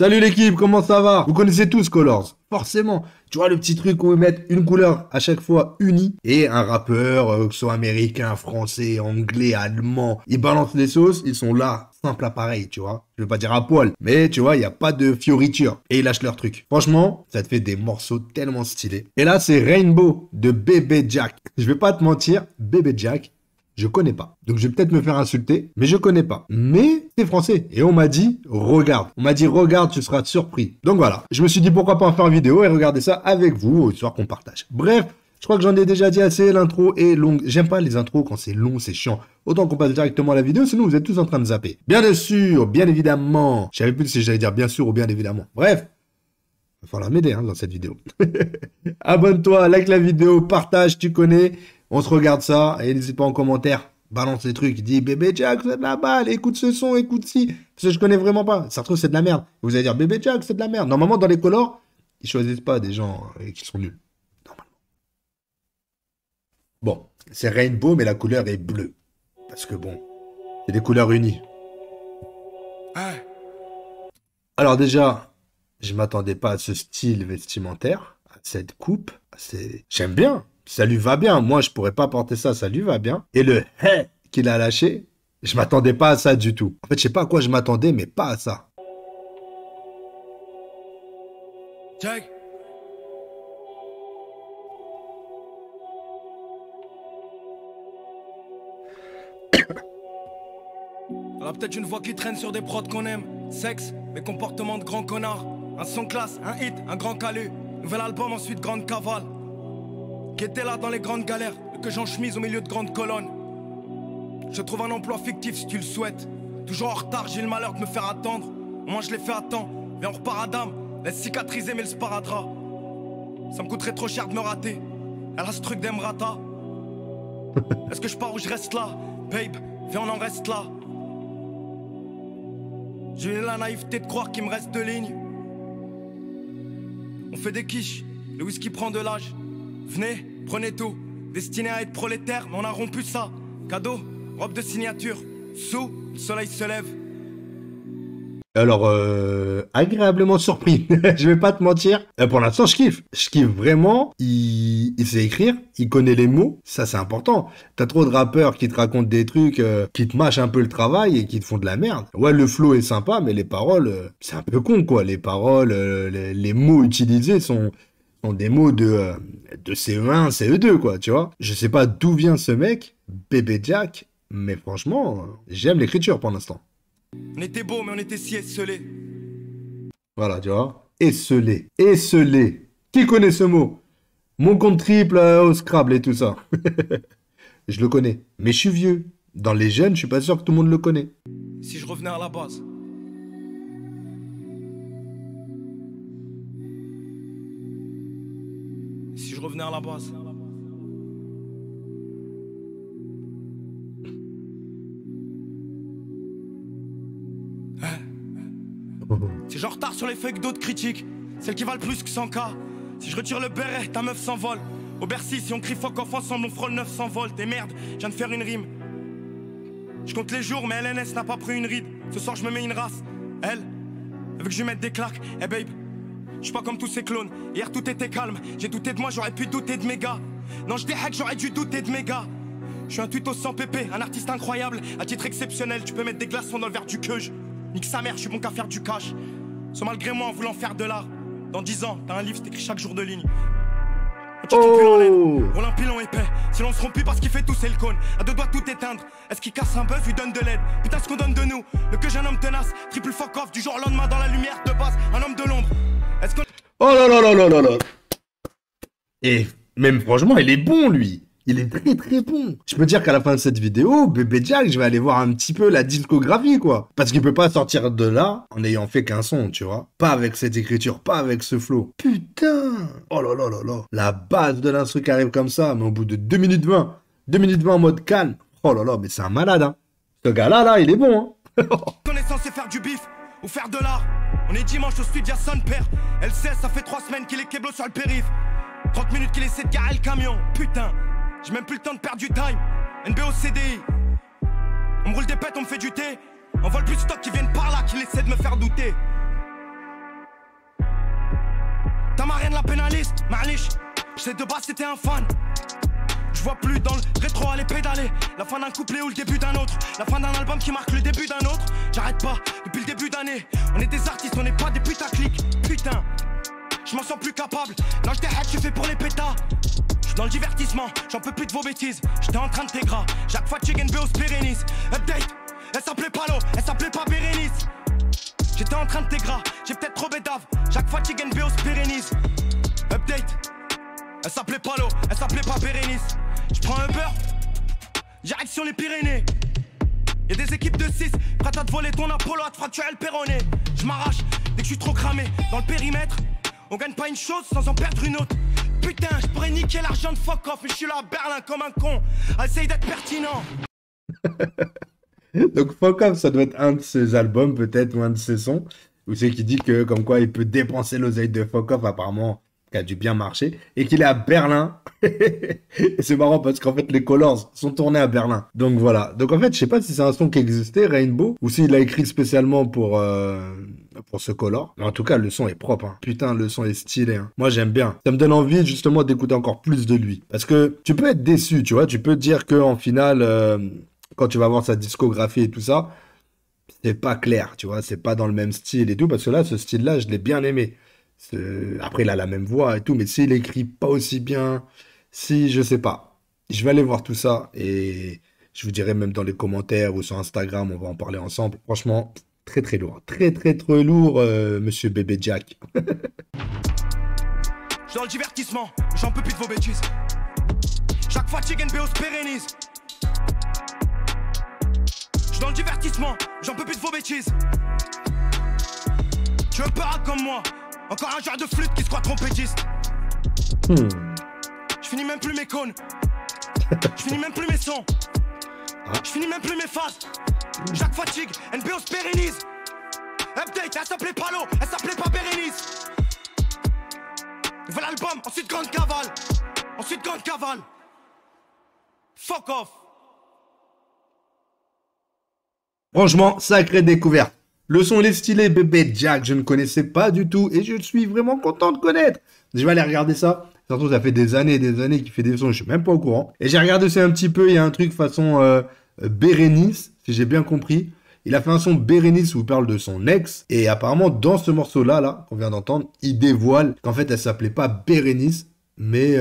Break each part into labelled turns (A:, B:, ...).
A: Salut l'équipe, comment ça va? Vous connaissez tous Colors, forcément. Tu vois le petit truc où ils mettent une couleur à chaque fois unie et un rappeur, que ce soit américain, français, anglais, allemand, ils balancent les sauces, ils sont là, simple appareil, tu vois. Je veux pas dire à poil, mais tu vois, il n'y a pas de fioriture et ils lâchent leur truc. Franchement, ça te fait des morceaux tellement stylés. Et là, c'est Rainbow de Bébé Jack. Je vais pas te mentir, Bébé Jack, je connais pas. Donc je vais peut-être me faire insulter, mais je connais pas. Mais c'est français. Et on m'a dit, regarde. On m'a dit, regarde, tu seras surpris. Donc voilà. Je me suis dit, pourquoi pas en faire une vidéo et regarder ça avec vous, histoire qu'on partage. Bref, je crois que j'en ai déjà dit assez. L'intro est longue. J'aime pas les intros quand c'est long, c'est chiant. Autant qu'on passe directement à la vidéo, sinon vous êtes tous en train de zapper. Bien sûr, bien évidemment. Je savais plus si j'allais dire bien sûr ou bien évidemment. Bref. Il va falloir m'aider dans cette vidéo. Abonne-toi, like la vidéo, partage, tu connais. On se regarde ça et n'hésite pas en commentaire. Balance les trucs. Dis Bébé Jack, c'est de la balle. Écoute ce son, écoute ci. Parce que je connais vraiment pas. Ça se trouve, c'est de la merde. Vous allez dire Bébé Jack, c'est de la merde. Normalement, dans les colors, ils choisissent pas des gens qui sont nuls. Normalement. Bon, c'est Rainbow, mais la couleur est bleue. Parce que bon, c'est des couleurs unies. Alors déjà, je m'attendais pas à ce style vestimentaire, à cette coupe. J'aime bien. Ça lui va bien. Moi, je pourrais pas porter ça. Ça lui va bien. Et le « hé » qu'il a lâché, je m'attendais pas à ça du tout. En fait, je sais pas à quoi je m'attendais, mais pas à ça.
B: Jack. On a peut-être une voix qui traîne sur des prods qu'on aime. Sexe, mes comportements de grand connard. Un son classe, un hit, un grand calu. Nouvel album, ensuite grande cavale. Qui était là dans les grandes galères, que j'en chemise au milieu de grandes colonnes. Je trouve un emploi fictif si tu le souhaites. Toujours en retard, j'ai le malheur de me faire attendre. Moi je l'ai fait à temps, viens on repart à dame. Laisse cicatriser mais le sparadrap. Ça me coûterait trop cher de me rater. Elle a ce truc d'Emrata. Est-ce que je pars ou je reste là? Babe, viens on en reste là. J'ai eu la naïveté de croire qu'il me reste 2 lignes. On fait des quiches, le whisky prend de l'âge. Venez, prenez tout. Destiné à être prolétaire, mais on a rompu ça. Cadeau, robe de signature. Sous, le soleil se lève.
A: Alors, agréablement surpris. Je vais pas te mentir. Pour l'instant, je kiffe. Je kiffe vraiment. Il sait écrire. Il connaît les mots. Ça, c'est important. T'as trop de rappeurs qui te racontent des trucs, qui te mâchent un peu le travail et qui te font de la merde. Ouais, le flow est sympa, mais les paroles, c'est un peu con, quoi. Les paroles, les mots utilisés sont des mots de CE1, CE2, quoi, tu vois. Je sais pas d'où vient ce mec, Bébé Jack, mais franchement, j'aime l'écriture pour l'instant.
B: On était beau, mais on était si esselés.
A: Voilà, tu vois. Esselé. Esselé. Qui connaît ce mot? Mon compte triple au Scrabble et tout ça. Je le connais. Mais je suis vieux. Dans les jeunes, je suis pas sûr que tout le monde le connaît.
B: Si je revenais à la base. Si je revenais à la base. Si j'en retard sur les feuilles d'autres critiques, celle qui valent plus que 100K. Si je retire le béret, ta meuf s'envole. Au Bercy, si on crie fuck off ensemble, on frôle 900 volts. Et merde, je viens de faire une rime. Je compte les jours, mais LNS n'a pas pris une ride. Ce soir, je me mets une race. Elle veut que je lui mette des claques. Eh babe, je suis pas comme tous ces clones. Hier, tout était calme. J'ai douté de moi, j'aurais pu douter de mes gars. Non, je déhack, j'aurais dû douter de mes gars. Je suis un tuto sans pépé, un artiste incroyable. À titre exceptionnel, tu peux mettre des glaçons dans le verre du queuge. Nique sa mère, je suis bon qu'à faire du cash. Sans malgré moi en voulant faire de l'art. Dans 10 ans, t'as un livre, t'écris chaque jour de ligne.
A: Oh,
B: roule un pilon épais. Si l'on se rompt plus parce qu'il fait tout, c'est le cône. À 2 doigts tout éteindre. Est-ce qu'il casse un bœuf, lui donne de l'aide? Putain, ce qu'on donne de nous. Le que j'ai un homme tenace. Triple fuck off du jour au lendemain dans la lumière de base. Un homme de l'ombre. Est-ce qu'on...
A: oh là là là là là là. Et même franchement, il est bon, lui. Il est très très bon. Je peux dire qu'à la fin de cette vidéo, Bébé Jack, je vais aller voir un petit peu la discographie, quoi. Parce qu'il peut pas sortir de là en n'ayant fait qu'un son, tu vois. Pas avec cette écriture, pas avec ce flow. Putain. Oh là là là là. La base de l'instru qui arrive comme ça, mais au bout de 2 minutes 20. 2 minutes 20 en mode calme. Oh là là, mais c'est un malade, hein. Ce gars-là, là, il est bon, hein.
B: On est censé faire du bif ou faire de l'art. On est dimanche au studio son père. Elle sait, ça fait 3 semaines qu'il est keblo sur le périph'. 30 minutes qu'il essaie de garer le camion. Putain. J'ai même plus le temps de perdre du time. NBO CDI. On me roule des pètes, on me fait du thé. On vole plus de stock qui viennent par là, qui essaient de me faire douter. triste, Malish. Je sais de base c'était un fan. Je vois plus dans le rétro aller pédaler. La fin d'un couplet ou le début d'un autre. La fin d'un album qui marque le début d'un autre. J'arrête pas depuis le début d'année. On est des artistes, on n'est pas des putaclics. Putain, je m'en sens plus capable. Non, je t'arrête, je fais pour les pétas. Je suis dans le divertissement, j'en peux plus de vos bêtises. J'étais en train de t'égras. Jacques Fatigue NBO Pérénis. Update, elle s'appelait Palo, elle s'appelait pas Bérénice. J'étais en train de t'égras, j'ai peut-être trop bédave. Jacques Fatigue NBO Pérénis. Update, elle s'appelait Palo, elle s'appelait pas Bérénice. Je prends un beurre, direction les Pyrénées. Y'a des équipes de 6, prêtes à te voler ton Apollo, à te fracturer le péroné. Je m'arrache dès que je suis trop cramé. Dans le périmètre, on gagne pas une chose sans en perdre une autre. Putain, je pourrais niquer l'argent de fuck off, mais je suis là à Berlin comme un con. Essaye d'être pertinent.
A: Donc Fuck Off, ça doit être un de ses albums peut-être, ou un de ses sons, où c'est qu'il dit que comme quoi il peut dépenser l'oseille de Fuck Off, apparemment, qui a dû bien marcher, et qu'il est à Berlin. Et c'est marrant parce qu'en fait les Colors sont tournés à Berlin. Donc voilà. Donc en fait, je sais pas si c'est un son qui existait, Rainbow, ou s'il l'a écrit spécialement pour ce Color. Mais en tout cas, le son est propre. Hein. Putain, le son est stylé. Hein. Moi, j'aime bien. Ça me donne envie justement d'écouter encore plus de lui. Parce que tu peux être déçu, tu vois. Tu peux te dire qu'en finale, quand tu vas voir sa discographie et tout ça, c'est pas clair, tu vois. C'est pas dans le même style et tout. Parce que là, ce style-là, je l'ai bien aimé. Après, il a la même voix et tout, mais s'il écrit pas aussi bien, si, je sais pas. Je vais aller voir tout ça et je vous dirai même dans les commentaires ou sur Instagram, on va en parler ensemble. Franchement, très très lourd. Très très très lourd, monsieur Bébé Jack.
B: Je suis dans le divertissement, j'en peux plus de vos bêtises. Chaque fatigue NBO se pérennise. Je suis dans le divertissement, j'en peux plus de vos bêtises. Tu veux pas comme moi? Encore un genre de flûte qui se croit trompettiste. Je finis même plus mes cônes. Je finis même plus mes sons. Je finis même plus mes phases. Jacques Fatigue, NBO se pérennise. Update, elle s'appelait Palo, elle s'appelait pas Bérénice. Nouvel album, ensuite grande cavale. Ensuite grande cavale. Fuck off.
A: Franchement, sacrée découverte. Le son, il est stylé, Bébé Jack, je ne connaissais pas du tout et je suis vraiment content de connaître. Je vais aller regarder ça. Surtout, ça fait des années qu'il fait des sons, je suis même pas au courant. Et j'ai regardé aussi un petit peu, il y a un truc façon Bérénice, si j'ai bien compris. Il a fait un son Bérénice où il parle de son ex. Et apparemment, dans ce morceau-là, qu'on vient d'entendre, il dévoile qu'en fait, elle s'appelait pas Bérénice, mais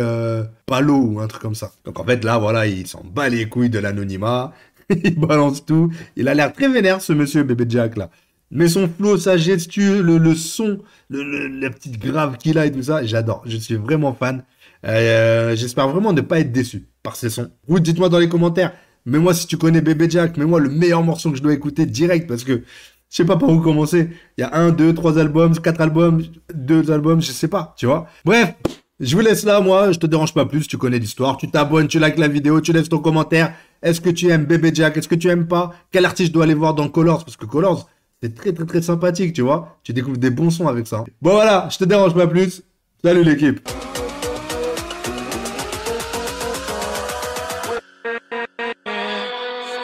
A: Palo ou un truc comme ça. Donc en fait, là, voilà, il s'en bat les couilles de l'anonymat. Il balance tout. Il a l'air très vénère, ce monsieur Bébé Jack, là. Mais son flow, sa gestuelle, le son, la petite grave qu'il a et tout ça, j'adore. Je suis vraiment fan. J'espère vraiment ne pas être déçu par ces sons. Vous, dites-moi dans les commentaires. Mais moi, si tu connais Bébé Jack, mets-moi le meilleur morceau que je dois écouter direct parce que je sais pas par où commencer. Il y a 1, 2, 3 albums, 4 albums, 2 albums, je sais pas, tu vois. Bref, je vous laisse là, moi. Je te dérange pas plus, tu connais l'histoire. Tu t'abonnes, tu likes la vidéo, tu laisses ton commentaire. Est-ce que tu aimes Bébé Jack? Est-ce que tu aimes pas? Quel artiste je dois aller voir dans Colors? Parce que Colors, c'est très très très sympathique, tu vois. Tu découvres des bons sons avec ça. Bon voilà, je te dérange pas plus. Salut l'équipe.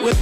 B: With